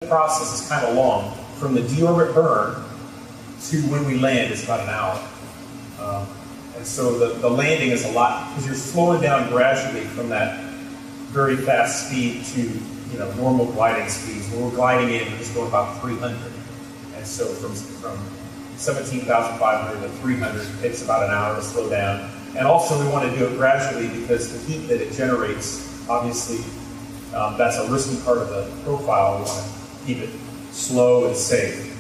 process is kind of long. From the deorbit burn to when we land is about an hour. And so the landing is a lot, because you're slowing down gradually from that very fast speed to normal gliding speeds. When we're gliding in, we're just going about 300. And so from 17,500 to 300 takes about an hour to slow down. And also we want to do it gradually because the heat that it generates, obviously, that's a risky part of the profile. We want to keep it slow and safe.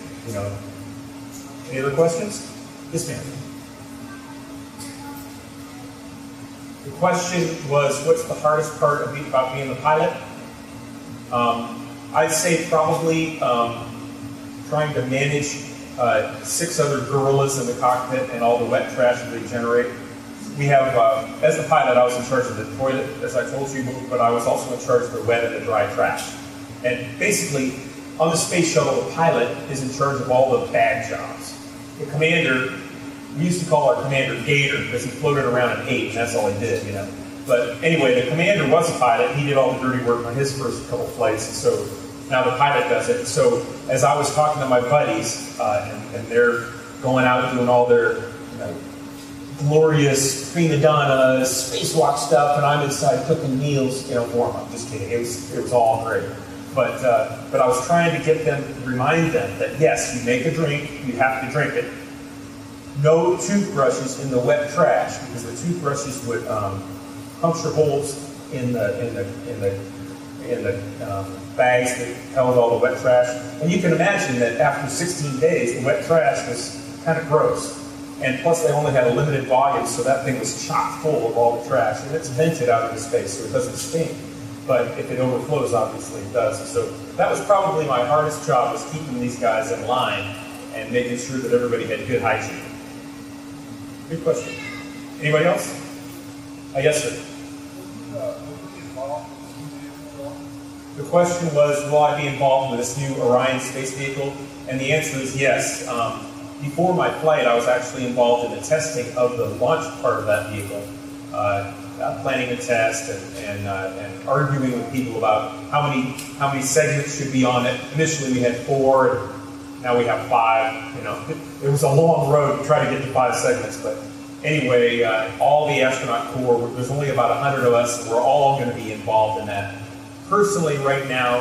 Any other questions? Yes, ma'am. The question was, what's the hardest part about being the pilot? I'd say probably trying to manage 6 other gorillas in the cockpit and all the wet trash that they generate. We have, as the pilot, I was in charge of the toilet, as I told you, but I was also in charge of the wet and the dry trash. And basically, on the space shuttle, the pilot is in charge of all the bad jobs. The commander, we used to call our commander Gator because he floated around and ate, and that's all he did, But anyway, the commander was a pilot. He did all the dirty work on his first couple flights, so now the pilot does it. So as I was talking to my buddies, and they're going out doing all their glorious prima donnas, spacewalk stuff, and I'm inside cooking meals, for them. I'm just kidding. It was all great. But I was trying to remind them that yes, you make a drink, you have to drink it. No toothbrushes in the wet trash, because the toothbrushes would puncture holes in the bags that held all the wet trash. And you can imagine that after 16 days, the wet trash was kind of gross. And plus, they only had a limited volume, so that thing was chock full of all the trash. And it's vented out into space, so it doesn't stink. But if it overflows, obviously it does. So that was probably my hardest job, was keeping these guys in line and making sure that everybody had good hygiene. Good question. Anybody else? Yes, sir. The question was, will I be involved with this new Orion space vehicle? And the answer is yes. Before my flight, I was actually involved in the testing of the launch part of that vehicle, planning a test and arguing with people about how many segments should be on it. Initially, we had 4, and now we have 5. It was a long road to try to get to 5 segments, but anyway, all the astronaut corps, there's only about 100 of us, and we're all going to be involved in that. Personally, right now,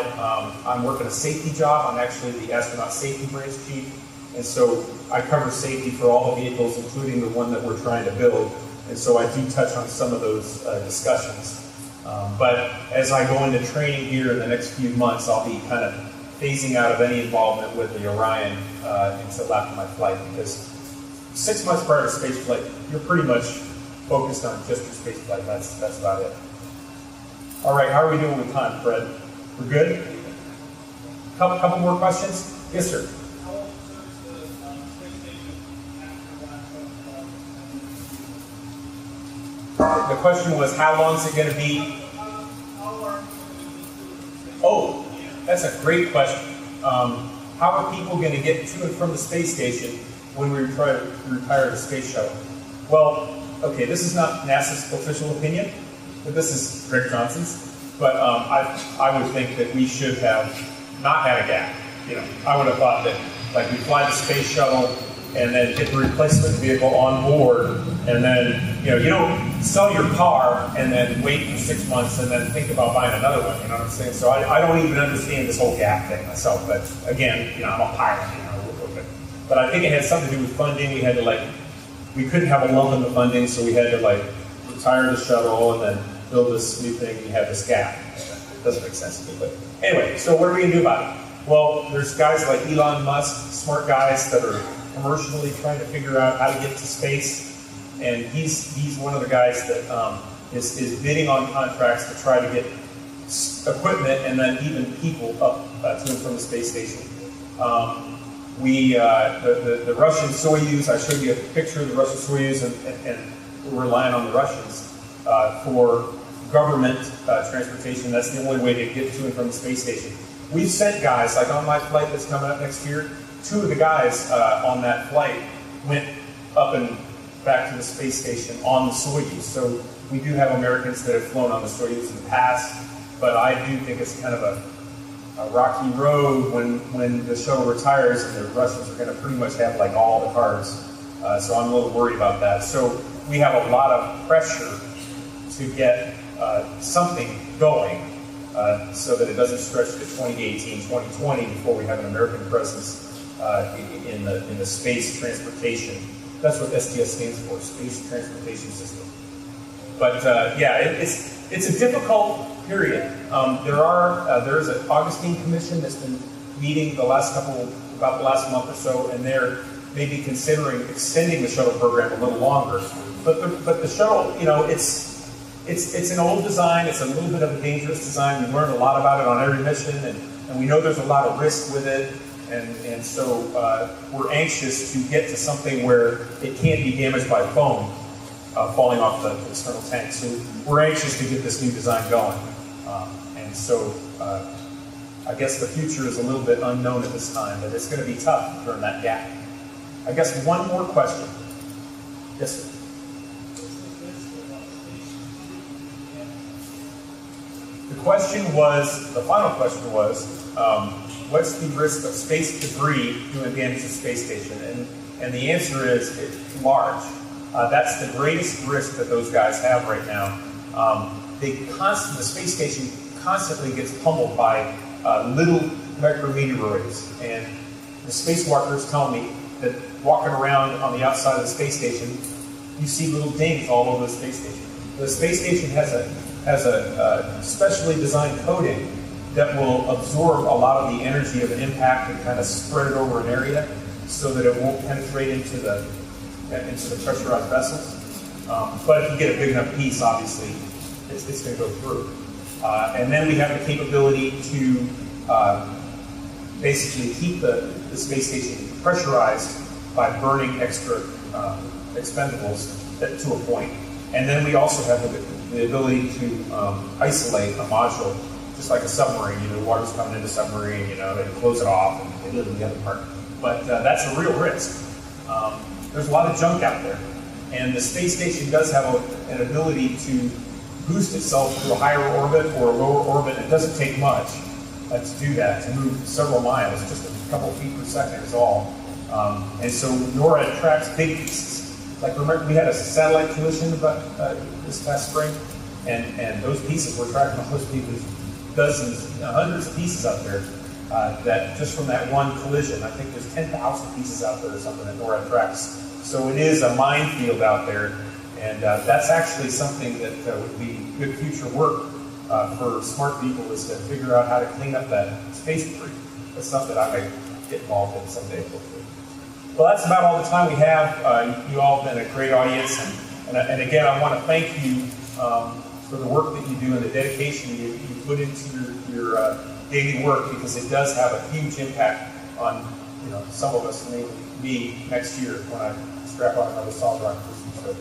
I'm working a safety job. I'm actually the astronaut safety branch chief. And so I cover safety for all the vehicles, including the one that we're trying to build. And so I do touch on some of those discussions. But as I go into training here in the next few months, I'll be kind of phasing out of any involvement with the Orion until after my flight, because 6 months prior to space flight, you're pretty much focused on just your space flight. That's about it. All right, how are we doing with time, Fred? We're good? Couple more questions? Yes, sir. The question was, how long is it going to be? Oh, that's a great question. How are people going to get to and from the space station when we retire the space shuttle? Well, okay, this is not NASA's official opinion, but this is Greg Johnson's. But I would think that we should have not had a gap. I would have thought that, like, we fly the space shuttle and then get the replacement vehicle on board, and then, you don't sell your car and then wait for 6 months and then think about buying another one, you know what I'm saying? So I don't even understand this whole gap thing myself, but again, I'm a pilot, But I think it had something to do with funding. We had to, we couldn't have a lump in the funding, so we had to, retire the shuttle and then build this new thing. We have this gap. It doesn't make sense to me, but anyway, so what are we going to do about it? Well, there's guys like Elon Musk, smart guys that are commercially trying to figure out how to get to space, and he's one of the guys that is bidding on contracts to try to get equipment and then even people up to and from the space station. The Russian Soyuz, I showed you a picture of the Russian Soyuz, and we're relying on the Russians for government transportation. That's the only way to get to and from the space station. We've sent guys, like on my flight that's coming up next year, 2 of the guys on that flight went up and back to the space station on the Soyuz. So we do have Americans that have flown on the Soyuz in the past, but I do think it's kind of a Rocky Road when the shuttle retires, and the Russians are going to pretty much have like all the cars. So I'm a little worried about that. So we have a lot of pressure to get something going so that it doesn't stretch to 2018, 2020 before we have an American presence in the space transportation. That's what STS stands for, Space Transportation System. But yeah, it's a difficult period. There's an Augustine Commission that's been meeting about the last month or so, and they're maybe considering extending the shuttle program a little longer. But the shuttle, it's an old design. It's a little bit of a dangerous design. We learned a lot about it on every mission, and we know there's a lot of risk with it. And so we're anxious to get to something where it can't be damaged by foam falling off the external tank. So we're anxious to get this new design going. And so I guess the future is a little bit unknown at this time, but it's going to be tough during that gap. I guess one more question. Yes, sir. The final question was, what's the risk of space debris doing damage to the space station? And the answer is it's large. That's the greatest risk that those guys have right now. The space station constantly gets pummeled by little micrometeoroids, and the spacewalkers tell me that walking around on the outside of the space station, you see little dings all over the space station. The space station has a specially designed coating that will absorb a lot of the energy of an impact and kind of spread it over an area so that it won't penetrate into the pressurized vessels. But if you get a big enough piece, obviously, it's going to go through. And then we have the capability to basically keep the space station pressurized by burning extra expendables to a point. And then we also have the ability to isolate a module, just like a submarine. Water's coming into the submarine, they close it off and they live in the other part. But that's a real risk. There's a lot of junk out there. And the space station does have an ability to boost itself to a higher orbit or a lower orbit. It doesn't take much to do that, to move several miles, just a couple of feet per second is all. And so NORAD tracks big pieces. Like, remember, we had a satellite collision this past spring, and those pieces, we're tracking all those pieces, dozens, hundreds of pieces out there, that just from that one collision, I think there's 10,000 pieces out there or something that NORAD tracks. So it is a minefield out there, and that's actually something that would be good future work for smart people, is to figure out how to clean up that space debris. That's stuff that I might get involved in someday, hopefully. Well, that's about all the time we have. You all have been a great audience, and again, I want to thank you for the work that you do and the dedication you put into your daily work, because it does have a huge impact on some of us, maybe me, next year when I strap on another solid rock person. So